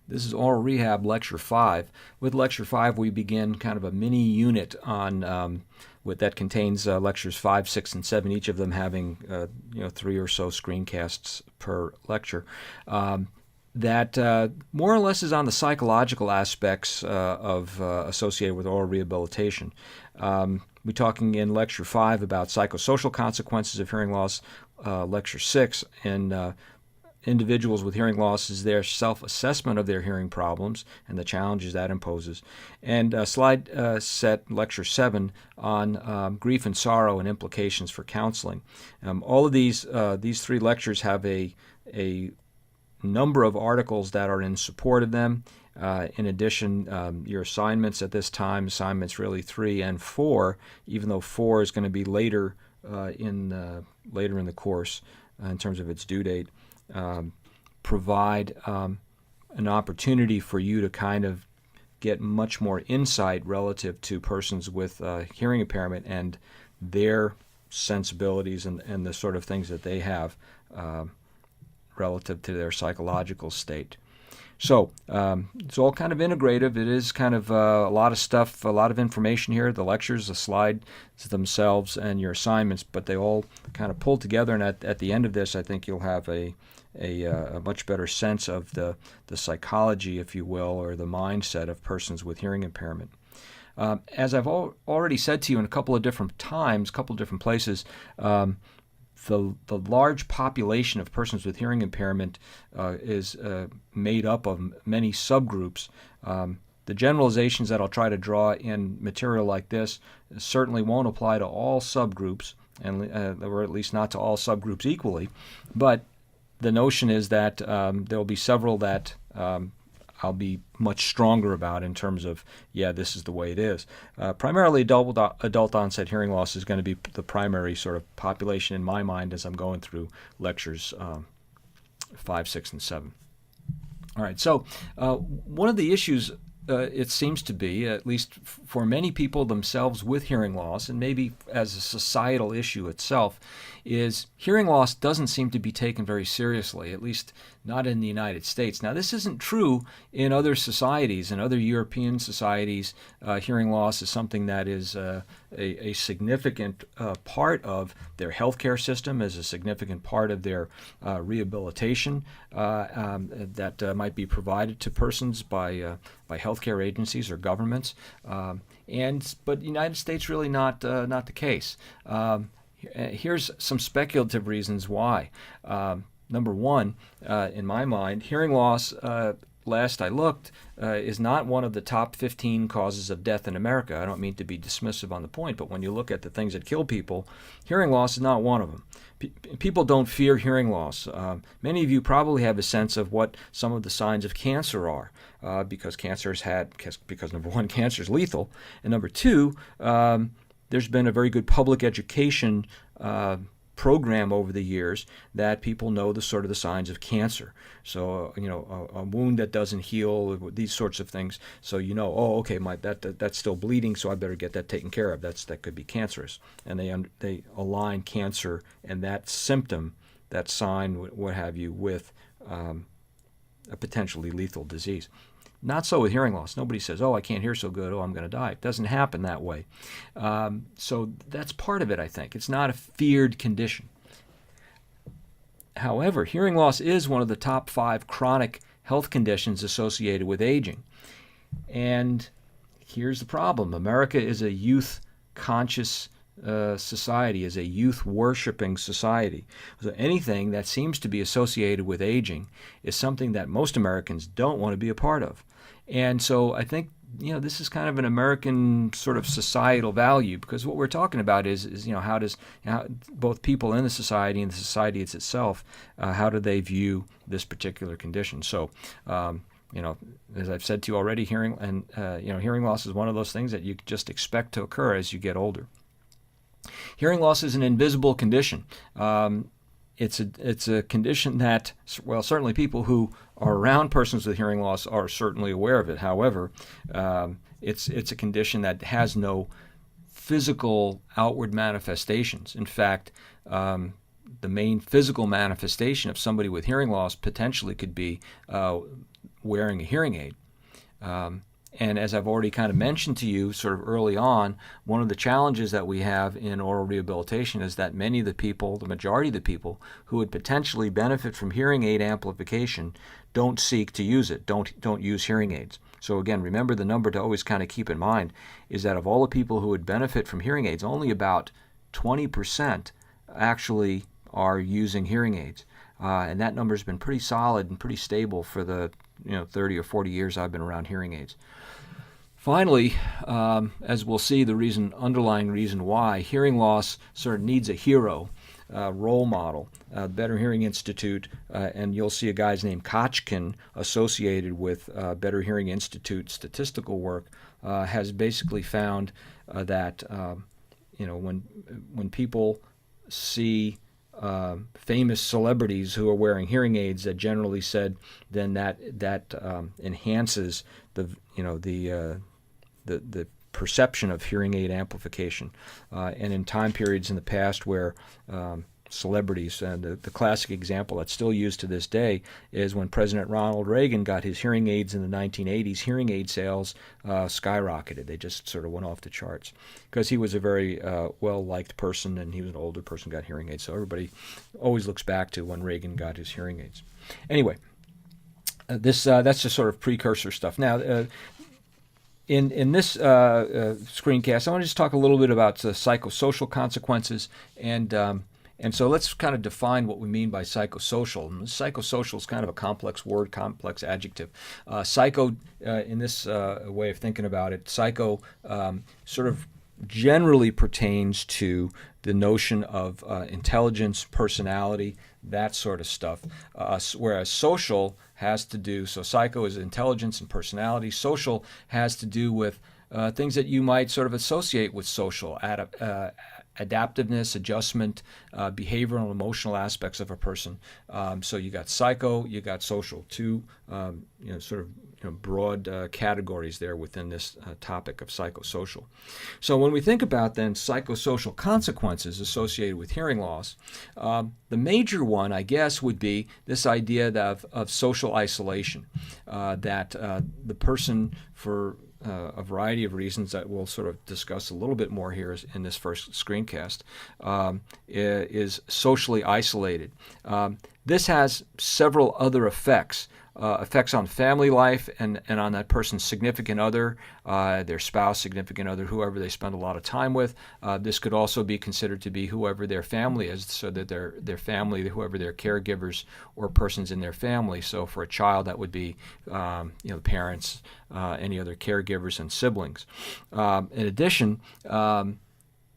This is Oral Rehab Lecture 5. With Lecture 5, we begin kind of a mini unit on that contains lectures 5, 6, and 7, each of them having 3 or so screencasts per lecture. That more or less is on the psychological aspects associated with oral rehabilitation. We're talking in Lecture 5 about psychosocial consequences of hearing loss. Lecture 6 in individuals with hearing loss is their self-assessment of their hearing problems and the challenges that imposes. And slide set Lecture 7 on grief and sorrow and implications for counseling. All of these 3 lectures have a number of articles that are in support of them. In addition, your assignments at this time, assignments really 3 and 4, even though 4 is going to be later in the course in terms of its due date, provide an opportunity for you to kind of get much more insight relative to persons with hearing impairment and their sensibilities and the sort of things that they have relative to their psychological state. So it's all kind of integrative. It is kind of a lot of stuff, a lot of information here, the lectures, the slides themselves, and your assignments, but they all kind of pull together, and at the end of this, I think you'll have a much better sense of the psychology, if you will, or the mindset of persons with hearing impairment. As I've already said to you in a couple of different times, a couple of different places, the large population of persons with hearing impairment is made up of many subgroups. The generalizations that I'll try to draw in material like this certainly won't apply to all subgroups, or at least not to all subgroups equally, but the notion is that there will be several that I'll be much stronger about in terms of, this is the way it is. Primarily adult onset hearing loss is going to be the primary sort of population in my mind as I'm going through lectures 5, 6, and 7. All right, so one of the issues it seems to be, at least for many people themselves with hearing loss, and maybe as a societal issue itself, is hearing loss doesn't seem to be taken very seriously, at least not in the United States. Now, this isn't true in other societies. In other European societies, hearing loss is something that is a significant part of their healthcare system, is a significant part of their rehabilitation that might be provided to persons by healthcare agencies or governments. But the United States really not the case. Here's some speculative reasons why. Number one, in my mind, hearing loss, last I looked, is not one of the top 15 causes of death in America. I don't mean to be dismissive on the point, but when you look at the things that kill people, hearing loss is not one of them. People don't fear hearing loss. Many of you probably have a sense of what some of the signs of cancer are, because number one, cancer is lethal, and number two, there's been a very good public education program over the years that people know the signs of cancer. So a wound that doesn't heal, these sorts of things. So that's still bleeding, so I better get that taken care of. That could be cancerous, and they align cancer and that symptom, that sign, what have you, with a potentially lethal disease. Not so with hearing loss. Nobody says, I can't hear so good, I'm going to die. It doesn't happen that way. So that's part of it, I think. It's not a feared condition. However, hearing loss is one of the top 5 chronic health conditions associated with aging. And here's the problem. America is a youth-conscious society, is a youth-worshipping society. So anything that seems to be associated with aging is something that most Americans don't want to be a part of. And so I think this is kind of an American sort of societal value, because what we're talking about is how both people in the society and the society itself, how do they view this particular condition? So as I've said to you already, hearing loss is one of those things that you just expect to occur as you get older. Hearing loss is an invisible condition. It's a condition that, certainly people who are around persons with hearing loss are certainly aware of it. However, it's a condition that has no physical outward manifestations. In fact, the main physical manifestation of somebody with hearing loss potentially could be wearing a hearing aid. And as I've already kind of mentioned to you sort of early on, one of the challenges that we have in oral rehabilitation is that many of the people, the majority of the people who would potentially benefit from hearing aid amplification don't seek to use it, don't use hearing aids. So again, remember the number to always kind of keep in mind is that of all the people who would benefit from hearing aids, only about 20% actually are using hearing aids. And that number's been pretty solid and pretty stable for the 30 or 40 years I've been around hearing aids. Finally, as we'll see, the underlying reason why hearing loss sort of needs a hero, role model. Better Hearing Institute, and you'll see a guy's name Kochkin associated with Better Hearing Institute statistical work, has basically found that when people see famous celebrities who are wearing hearing aids, that generally said then that enhances the perception of hearing aid amplification. And in time periods in the past where celebrities, and the classic example that's still used to this day is when President Ronald Reagan got his hearing aids in the 1980s, hearing aid sales skyrocketed. They just sort of went off the charts because he was a very well-liked person, and he was an older person, got hearing aids. So everybody always looks back to when Reagan got his hearing aids. Anyway, that's just sort of precursor stuff. Now, in this screencast, I want to just talk a little bit about the psychosocial consequences, and so let's kind of define what we mean by psychosocial. And psychosocial is kind of a complex word, complex adjective. Psycho, in this way of thinking about it, psycho sort of generally pertains to the notion of intelligence, personality, that sort of stuff, whereas social has to do, so psycho is intelligence and personality. Social has to do with things that you might sort of associate with social, adaptiveness, adjustment, behavioral and emotional aspects of a person. So you got psycho, you got social, two broad categories there within this topic of psychosocial. So when we think about then psychosocial consequences associated with hearing loss, the major one, I guess, would be this idea of social isolation, that the person, for a variety of reasons that we'll sort of discuss a little bit more here in this first screencast, is socially isolated. This has several other effects. Effects on family life and on that person's significant other, their spouse, significant other, whoever they spend a lot of time with. This could also be considered to be whoever their family is, so that their family, whoever their caregivers or persons in their family. So for a child, that would be parents, any other caregivers and siblings. In addition,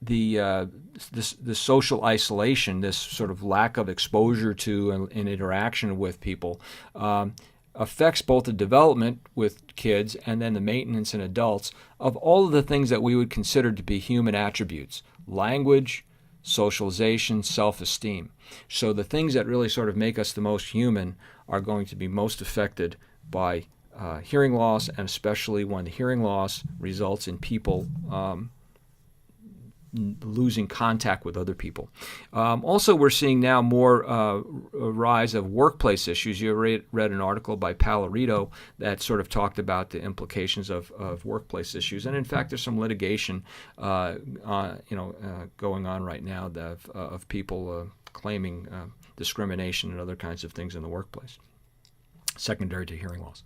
this social isolation, this sort of lack of exposure to and interaction with people, affects both the development with kids and then the maintenance in adults of all of the things that we would consider to be human attributes: language, socialization, self-esteem. So the things that really sort of make us the most human are going to be most affected by hearing loss, and especially when the hearing loss results in people losing contact with other people. Also, we're seeing now more a rise of workplace issues. You read an article by Pallarito that sort of talked about the implications of workplace issues, and in fact, there's some litigation, going on right now of people claiming discrimination and other kinds of things in the workplace, secondary to hearing loss.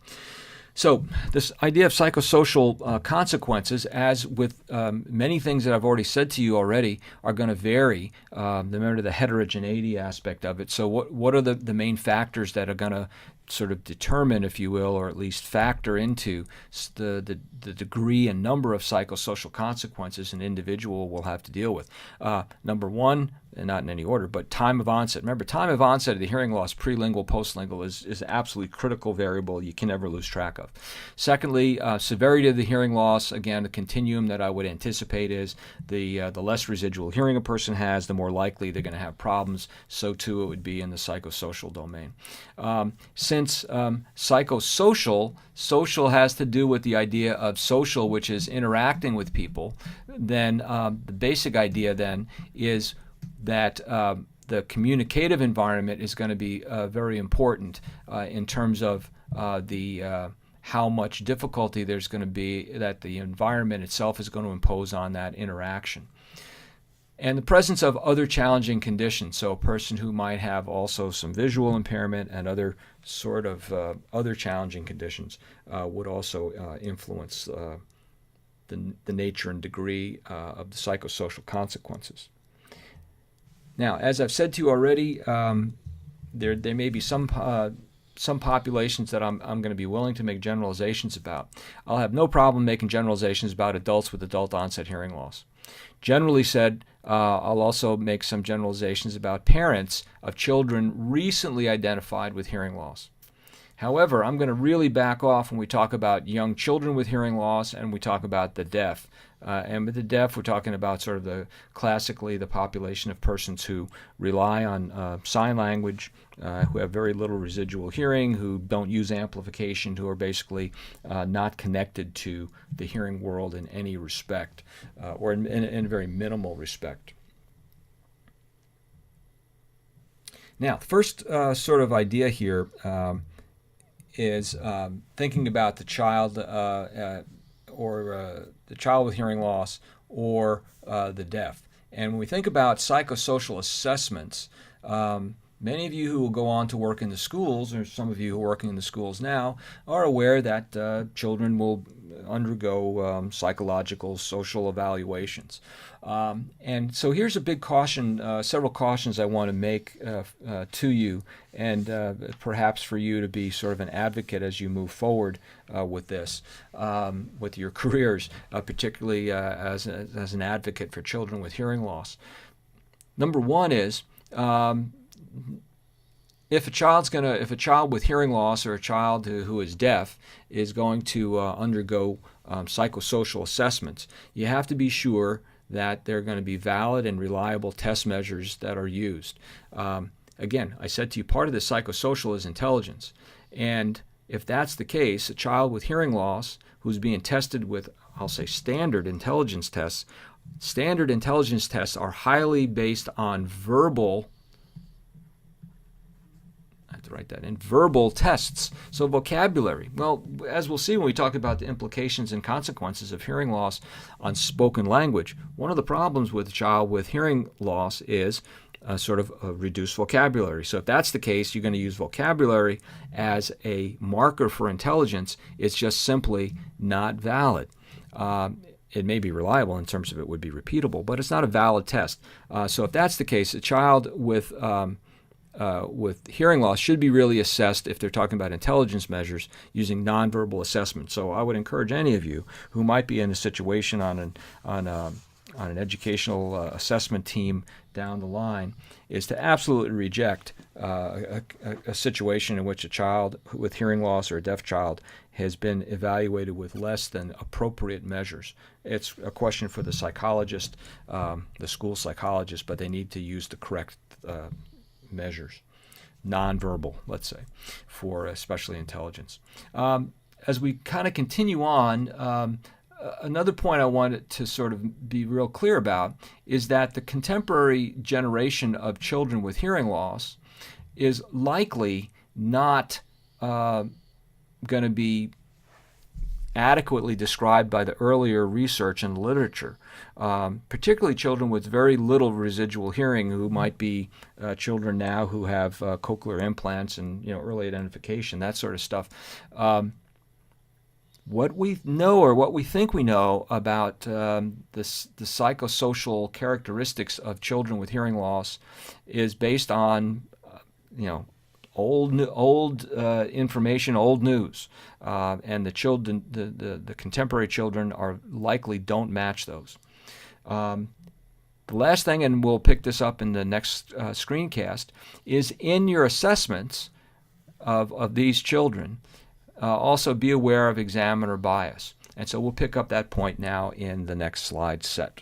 So this idea of psychosocial consequences, as with many things that I've already said to you already, are going to vary. Remember the heterogeneity aspect of it. So what are the main factors that are going to sort of determine, if you will, or at least factor into the degree and number of psychosocial consequences an individual will have to deal with? Number one, and not in any order, but time of onset. Remember, time of onset of the hearing loss, prelingual, postlingual, is an absolutely critical variable you can never lose track of. Secondly, severity of the hearing loss. Again, the continuum that I would anticipate is the less residual hearing a person has, the more likely they're going to have problems. So too it would be in the psychosocial domain. Since social has to do with the idea of social, which is interacting with people, then the basic idea then is that the communicative environment is going to be very important in terms of how much difficulty there's going to be that the environment itself is going to impose on that interaction. And the presence of other challenging conditions, so a person who might have also some visual impairment and other sort of other challenging conditions would also influence the nature and degree of the psychosocial consequences. Now, as I've said to you already, there may be some populations that I'm going to be willing to make generalizations about. I'll have no problem making generalizations about adults with adult onset hearing loss. Generally said, I'll also make some generalizations about parents of children recently identified with hearing loss. However, I'm going to really back off when we talk about young children with hearing loss and we talk about the deaf. And with the deaf, we're talking about sort of classically the population of persons who rely on sign language, who have very little residual hearing, who don't use amplification, who are basically not connected to the hearing world in any respect, or in a very minimal respect. Now, the first sort of idea here is thinking about the child or the child with hearing loss or the deaf. And when we think about psychosocial assessments, many of you who will go on to work in the schools, or some of you who are working in the schools now, are aware that children will undergo psychological, social evaluations. And so here's a big caution, several cautions I want to make to you, and perhaps for you to be sort of an advocate as you move forward with this, with your careers, particularly as an advocate for children with hearing loss. Number one is, if a child with hearing loss or a child who is deaf is going to undergo psychosocial assessments, you have to be sure that they're going to be valid and reliable test measures that are used. Again, I said to you, part of the psychosocial is intelligence. And if that's the case, a child with hearing loss who's being tested with, I'll say, standard intelligence tests are highly based on verbal tests. So vocabulary. Well, as we'll see when we talk about the implications and consequences of hearing loss on spoken language, one of the problems with a child with hearing loss is sort of a reduced vocabulary. So if that's the case, you're going to use vocabulary as a marker for intelligence. It's just simply not valid. It may be reliable in terms of it would be repeatable, but it's not a valid test. So if that's the case, a child with hearing loss should be really assessed, if they're talking about intelligence measures, using nonverbal assessment. So I would encourage any of you who might be in a situation on an educational assessment team down the line is to absolutely reject a situation in which a child with hearing loss or a deaf child has been evaluated with less than appropriate measures. It's a question for the psychologist, the school psychologist, but they need to use the correct measures, nonverbal, let's say, for especially intelligence. As we kind of continue on, another point I wanted to sort of be real clear about is that the contemporary generation of children with hearing loss is likely not going to be adequately described by the earlier research and literature, particularly children with very little residual hearing who might be children now who have cochlear implants and early identification, that sort of stuff. What we know, or what we think we know about the psychosocial characteristics of children with hearing loss is based on old information, old news, and the children, the contemporary children, are likely don't match those. The last thing, and we'll pick this up in the next screencast, is in your assessments of these children, also be aware of examiner bias. And so we'll pick up that point now in the next slide set.